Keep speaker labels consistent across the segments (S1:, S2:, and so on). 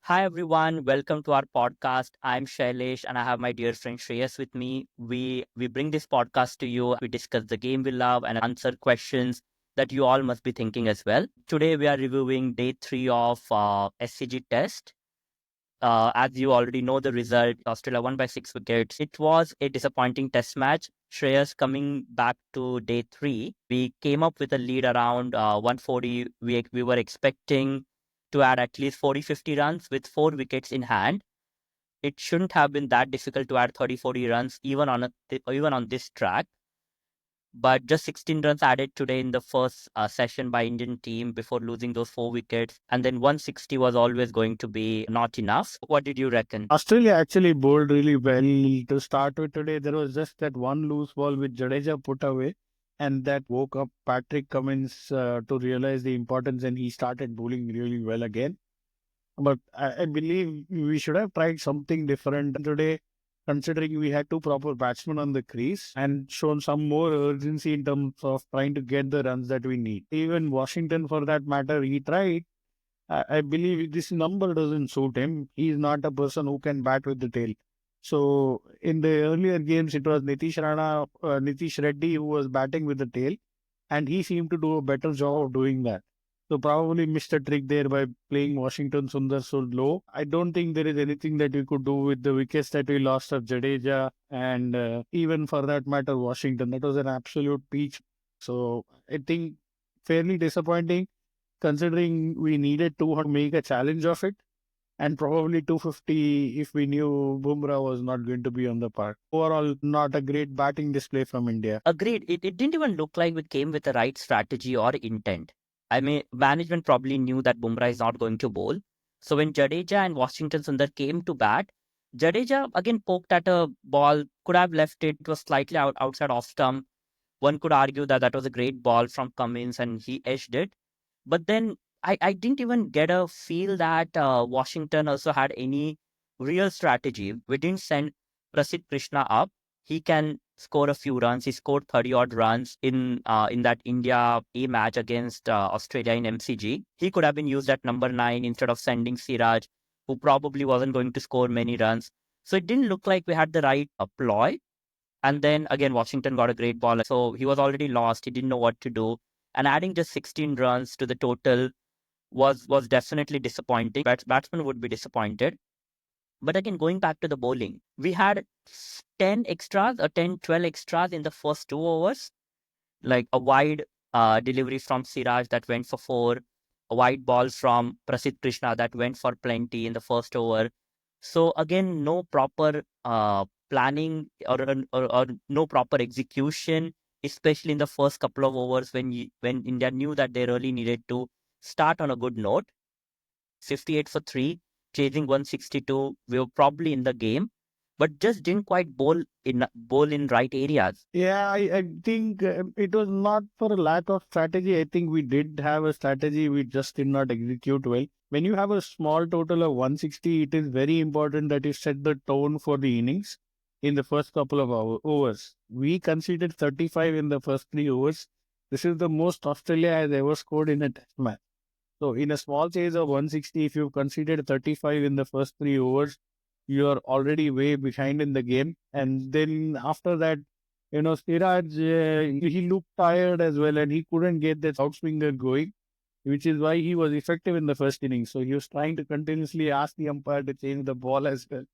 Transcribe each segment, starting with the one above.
S1: Hi everyone, welcome to our podcast. I'm Shailesh and I have my dear friend Shreyas with me. We bring this podcast to you. We discuss the game we love and answer questions that you all must be thinking as well. Today we are reviewing day 3 of SCG test. As you already know the result, Australia won by 6 wickets. It was a disappointing test match. Shreyas coming back to day 3, we came up with a lead around 140. We were expecting to add at least 40-50 runs with 4 wickets in hand. It shouldn't have been that difficult to add 30-40 runs even on this track. But just 16 runs added today in the first session by Indian team before losing those 4 wickets. And then 160 was always going to be not enough. What did you reckon?
S2: Australia actually bowled really well to start with today. There was just that one loose ball which Jadeja put away, and that woke up Patrick Cummins to realize the importance, and he started bowling really well again. But I believe we should have tried something different today, considering we had two proper batsmen on the crease and shown some more urgency in terms of trying to get the runs that we need. Even Washington, for that matter, he tried. I believe this number doesn't suit him. He's not a person who can bat with the tail. So in the earlier games, it was Nitish Reddy who was batting with the tail, and he seemed to do a better job of doing that. So probably missed a trick there by playing Washington Sundar so low. I don't think there is anything that we could do with the wickets that we lost of Jadeja and even for that matter Washington. That was an absolute peach. So I think fairly disappointing considering we needed 200 to make a challenge of it, and probably 250 if we knew Bumrah was not going to be on the park. Overall, not a great batting display from India.
S1: Agreed. It didn't even look like we came with the right strategy or intent. I mean, management probably knew that Bumrah is not going to bowl. So when Jadeja and Washington Sundar came to bat, Jadeja again poked at a ball, could have left it. It was slightly outside off stump. One could argue that that was a great ball from Cummins and he edged it. But then I didn't even get a feel that Washington also had any real strategy. We didn't send Prasidh Krishna up. He can score a few runs. He scored 30 odd runs in that India A match against Australia in MCG. He could have been used at number 9 instead of sending Siraj, who probably wasn't going to score many runs. So it didn't look like we had the right ploy. And then again, Washington got a great ball. So he was already lost. He didn't know what to do. And adding just 16 runs to the total was definitely disappointing. Batsmen would be disappointed. But again, going back to the bowling, we had 10 extras or 10, 12 extras in the first 2 overs, like a wide delivery from Siraj that went for 4, a wide ball from Prasidh Krishna that went for plenty in the first over. So again, no proper planning or no proper execution, especially in the first couple of overs when India knew that they really needed to start on a good note. 58 for 3, chasing 162. We were probably in the game, but just didn't quite bowl in right areas.
S2: Yeah, I think it was not for a lack of strategy. I think we did have a strategy, we just did not execute well. When you have a small total of 160, it is very important that you set the tone for the innings in the first couple of overs. We conceded 35 in the first 3 overs. This is the most Australia has ever scored in a test match. So in a small chase of 160, if you've conceded 35 in the first 3 overs, you are already way behind in the game. And then after that, Siraj, he looked tired as well, and he couldn't get that outswinger going, which is why he was effective in the first innings. So he was trying to continuously ask the umpire to change the ball as well.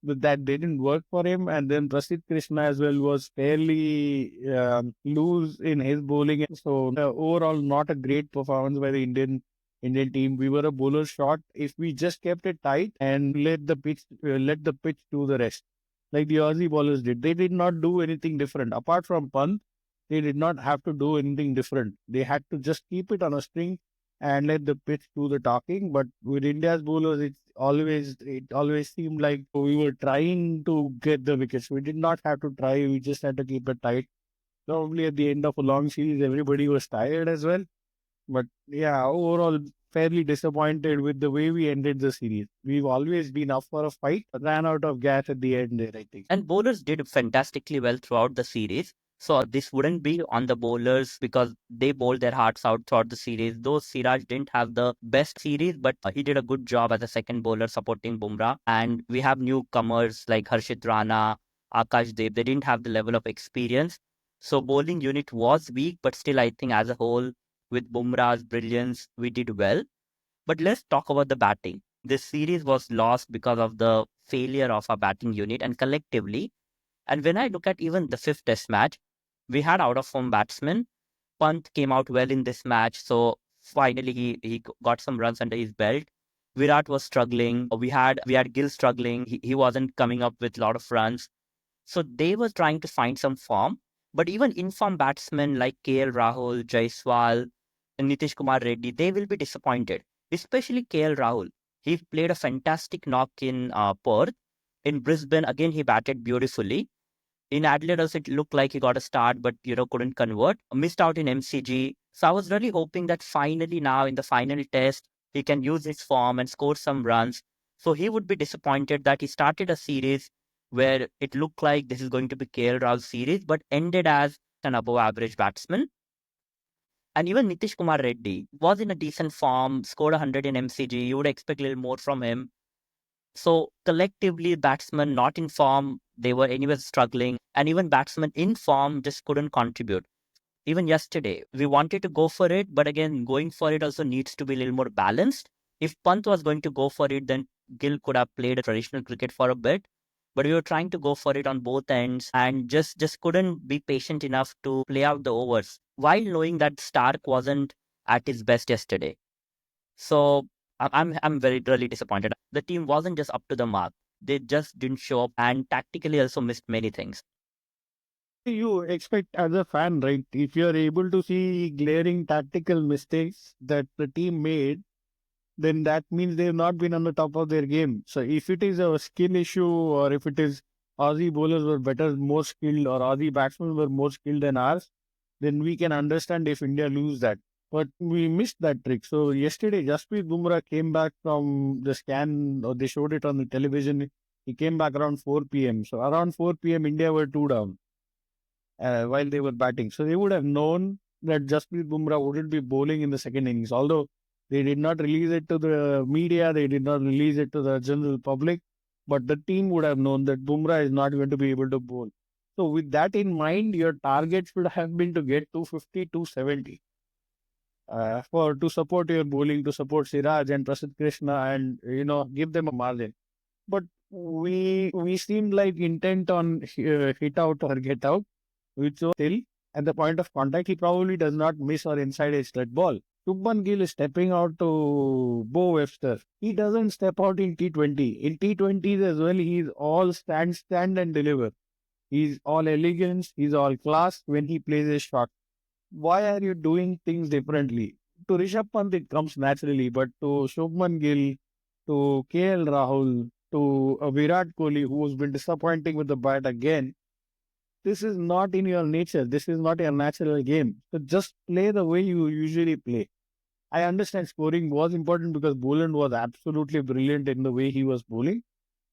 S2: But that didn't work for him. And then Prasidh Krishna as well was fairly loose in his bowling. So overall, not a great performance by the Indian team. We were a bowler short. If we just kept it tight and let the pitch do the rest, like the Aussie bowlers did, they did not do anything different. Apart from Pant, they did not have to do anything different. They had to just keep it on a string and let the pitch do the talking. But with India's bowlers, it always seemed like we were trying to get the wickets. We did not have to try. We just had to keep it tight. Probably at the end of a long series, everybody was tired as well. But yeah, overall, fairly disappointed with the way we ended the series. We've always been up for a fight, but ran out of gas at the end there, I think.
S1: And bowlers did fantastically well throughout the series. So this wouldn't be on the bowlers because they bowled their hearts out throughout the series. Though Siraj didn't have the best series, but he did a good job as a second bowler supporting Bumrah. And we have newcomers like Harshit Rana, Akash Dev. They didn't have the level of experience. So bowling unit was weak, but still I think as a whole, with Bumrah's brilliance, we did well. But let's talk about the batting. This series was lost because of the failure of our batting unit and collectively. And when I look at even the fifth test match, we had out of form batsmen. Pant came out well in this match, so finally he got some runs under his belt. Virat was struggling. We had Gill struggling. He wasn't coming up with a lot of runs. So they were trying to find some form. But even informed batsmen like KL Rahul, Jaiswal, and Nitish Kumar Reddy, they will be disappointed. Especially KL Rahul. He played a fantastic knock in Perth. In Brisbane, again, he batted beautifully. In Adelaide also, it looked like he got a start, but couldn't convert. Missed out in MCG. So I was really hoping that finally now in the final test, he can use his form and score some runs. So he would be disappointed that he started a series where it looked like this is going to be KL Rahul's series, but ended as an above average batsman. And even Nitish Kumar Reddy was in a decent form, scored 100 in MCG. You would expect a little more from him. So collectively, batsmen not in form, they were anyway struggling, and even batsmen in form just couldn't contribute. Even yesterday, we wanted to go for it, but again, going for it also needs to be a little more balanced. If Pant was going to go for it, then Gill could have played a traditional cricket for a bit. But we were trying to go for it on both ends and just couldn't be patient enough to play out the overs while knowing that Stark wasn't at his best yesterday. So I'm very really disappointed. The team wasn't just up to the mark. They just didn't show up and tactically also missed many things.
S2: You expect as a fan, right? If you're able to see glaring tactical mistakes that the team made, then that means they've not been on the top of their game. So if it is a skill issue or if it is Aussie bowlers were better, more skilled, or Aussie batsmen were more skilled than ours, then we can understand if India lose that. But we missed that trick. So yesterday, Jasprit Bumrah came back from the scan, or they showed it on the television. He came back around 4 p.m. So around 4 p.m., India were two down while they were batting. So they would have known that Jasprit Bumrah wouldn't be bowling in the second innings. Although they did not release it to the media, they did not release it to the general public, but the team would have known that Bumrah is not going to be able to bowl. So with that in mind, your target should have been to get 250, 270 for to support your bowling, to support Siraj and Prasidh Krishna, and give them a margin. But we seemed like intent on hit out or get out, which was still at the point of contact, he probably does not miss or inside a straight ball. Shubman Gill is stepping out to Bo Webster. He doesn't step out in T20. In T20s as well, he's all stand and deliver. He's all elegance, he's all class when he plays a shot. Why are you doing things differently? To Rishabh Pant, it comes naturally, but to Shubman Gill, to KL Rahul, to Virat Kohli, who's been disappointing with the bat again, this is not in your nature. This is not your natural game. So just play the way you usually play. I understand scoring was important because Boland was absolutely brilliant in the way he was bowling,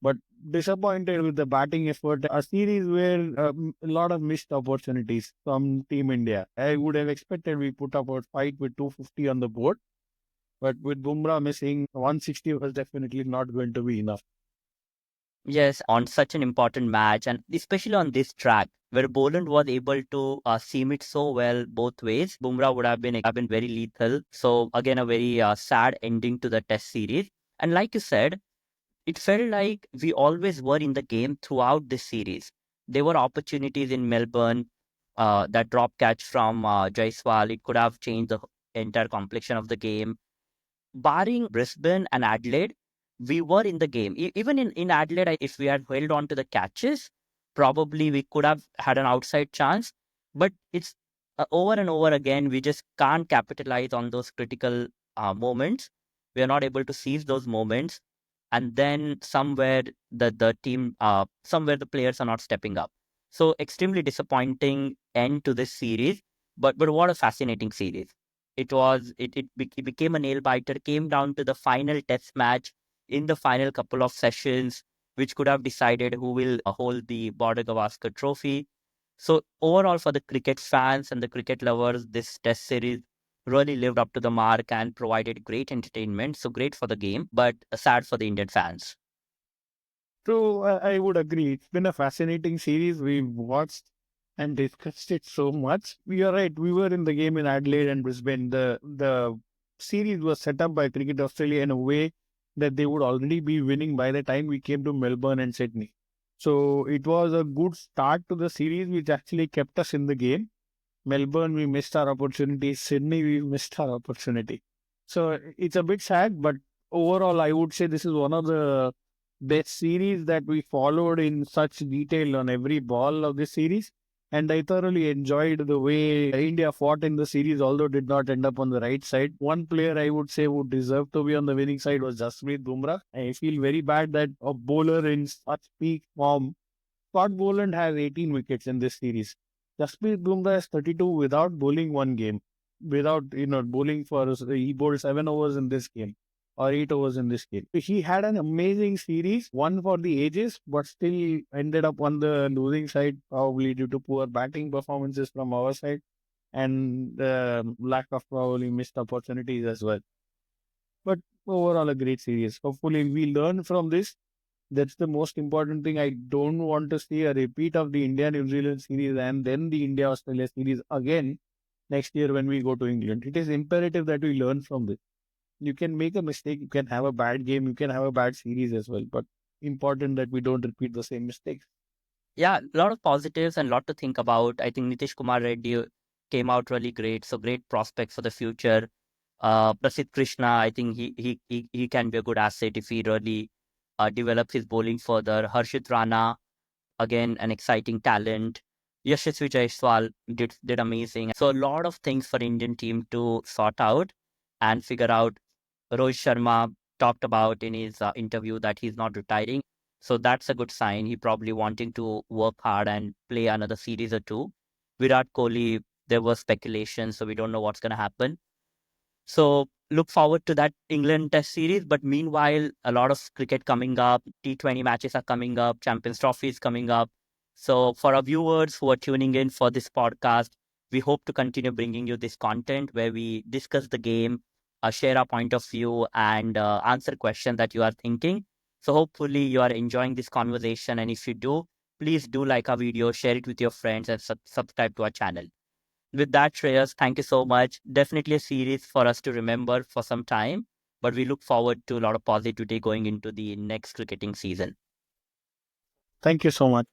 S2: but disappointed with the batting effort. A series where a lot of missed opportunities from Team India. I would have expected we put up a fight with 250 on the board, but with Bumrah missing, 160 was definitely not going to be enough.
S1: Yes, on such an important match, and especially on this track where Boland was able to seam it so well both ways, Bumrah would have been very lethal. So again, a very sad ending to the Test series. And like you said, it felt like we always were in the game throughout this series. There were opportunities in Melbourne, that drop catch from Jaiswal. It could have changed the entire complexion of the game. Barring Brisbane and Adelaide, we were in the game. Even in Adelaide, if we had held on to the catches, probably we could have had an outside chance. But it's over and over again, we just can't capitalize on those critical moments. We are not able to seize those moments. And then somewhere somewhere the players are not stepping up. So extremely disappointing end to this series. But what a fascinating series. It became a nail biter, came down to the final test match in the final couple of sessions, which could have decided who will hold the Border Gavaskar trophy. So overall, for the cricket fans and the cricket lovers, this Test series really lived up to the mark and provided great entertainment. So great for the game, but sad for the Indian fans.
S2: So I would agree. It's been a fascinating series. We've watched and discussed it so much. We are right. We were in the game in Adelaide and Brisbane. The series was set up by Cricket Australia in a way that they would already be winning by the time we came to Melbourne and Sydney. So it was a good start to the series, which actually kept us in the game. Melbourne, we missed our opportunity. Sydney, we missed our opportunity. So it's a bit sad, but overall, I would say this is one of the best series that we followed in such detail on every ball of this series. And I thoroughly enjoyed the way India fought in the series, although did not end up on the right side. One player I would say would deserve to be on the winning side was Jasprit Bumrah. I feel very bad that a bowler in such peak form, Scott Boland has 18 wickets in this series. Jasprit Bumrah has 32 without bowling one game. Without, bowling for, he bowled 7 overs in this game or 8 overs in this game. He had an amazing series, one for the ages, but still ended up on the losing side, probably due to poor batting performances from our side and lack of probably missed opportunities as well. But overall, a great series. Hopefully, we learn from this. That's the most important thing. I don't want to see a repeat of the India New Zealand series and then the India Australia series again next year when we go to England. It is imperative that we learn from this. You can make a mistake, you can have a bad game, you can have a bad series as well, but important that we don't repeat the same mistakes.
S1: Yeah, a lot of positives and a lot to think about. I think Nitish Kumar Reddy came out really great. So great prospects for the future. Prasidh Krishna, I think he can be a good asset if he really develops his bowling further. Harshit Rana, again, an exciting talent. Yashasvi Jaiswal did amazing. So a lot of things for Indian team to sort out and figure out. Rohit Sharma talked about in his interview that he's not retiring. So that's a good sign. He probably wanting to work hard and play another series or two. Virat Kohli, there was speculation, so we don't know what's going to happen. So look forward to that England Test series. But meanwhile, a lot of cricket coming up. T20 matches are coming up. Champions Trophy is coming up. So for our viewers who are tuning in for this podcast, we hope to continue bringing you this content where we discuss the game, share our point of view, and answer questions that you are thinking. So hopefully you are enjoying this conversation. And if you do, please do like our video, share it with your friends, and subscribe to our channel. With that, Shreyas, thank you so much. Definitely a series for us to remember for some time, but we look forward to a lot of positivity going into the next cricketing season.
S2: Thank you so much.